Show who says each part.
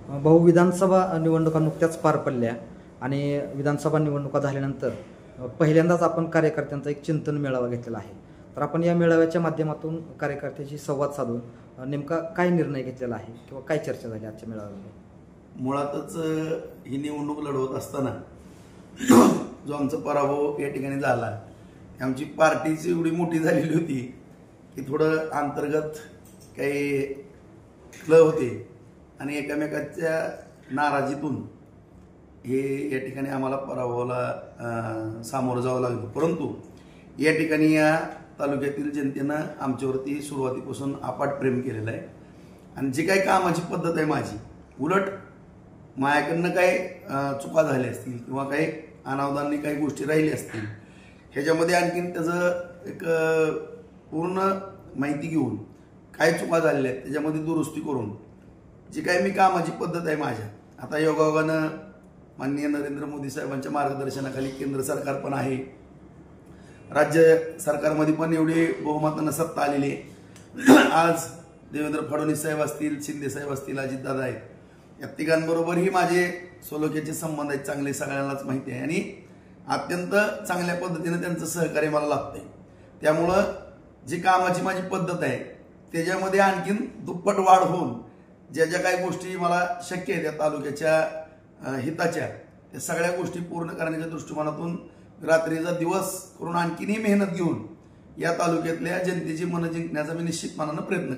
Speaker 1: भाऊ, विधानसभा निवडणुका नुकत्याच पार पडल्या आणि विधानसभा निवडणुका झाल्यानंतर पहिल्यांदाच आपण कार्यकर्त्यांचा एक चिंतन मेळावा घेतलेला आहे. तर आपण या मेळाव्याच्या माध्यमातून कार्यकर्त्यांशी संवाद साधून नेमका काय निर्णय घेतलेला आहे किंवा काय चर्चा झाली आजच्या मेळाव्यामध्ये?
Speaker 2: मुळातच ही निवडणूक लढवत असताना जो आमचा पराभव या ठिकाणी झाला, आमची पार्टीची एवढी मोठी झालेली होती की थोडं अंतर्गत काही क्लब होते आणि एकमेकाच्या नाराजीतून हे या ठिकाणी आम्हाला पराभवाला सामोरं जावं लागलं. परंतु या ठिकाणी या तालुक्यातील जनतेनं आमच्यावरती सुरुवातीपासून अफाट प्रेम केलेलं आहे आणि जी काही कामाची पद्धत आहे माझी, उलट माझ्याकडनं काही चुका झाल्या असतील किंवा काही अनावधानी काही गोष्टी राहिल्या असतील, ह्याच्यामध्ये आणखीन त्याचं एक पूर्ण माहिती घेऊन काय चुका झालेल्या आहेत त्याच्यामध्ये दुरुस्ती करून जी काही मी कामाची पद्धत आहे माझ्या, आता योगायोगानं माननीय नरेंद्र मोदी साहेबांच्या मार्गदर्शनाखाली केंद्र सरकार पण आहे, राज्य सरकारमध्ये पण एवढी बहुमतानं सत्ता आलेली आहे. आज देवेंद्र फडणवीस साहेब असतील, शिंदे साहेब असतील, अजितदादा आहेत, या तिघांबरोबरही माझे सोलोक्याचे संबंध आहेत चांगले, सगळ्यांनाच माहिती आहे आणि अत्यंत चांगल्या पद्धतीने त्यांचं सहकार्य मला लाभतंय. त्यामुळं जी कामाची माझी पद्धत आहे त्याच्यामध्ये आणखीन दुप्पट वाढ होऊन ज्या ज्या काही गोष्टी मला शक्य आहेत त्या तालुक्याच्या हिताच्या, त्या सगळ्या गोष्टी पूर्ण करण्याच्या दृष्टिकोनातून रात्रीचा दिवस करून आणखीनही मेहनत घेऊन या तालुक्यातल्या जनतेची मनं जिंकण्याचा मी निश्चितपणानं प्रयत्न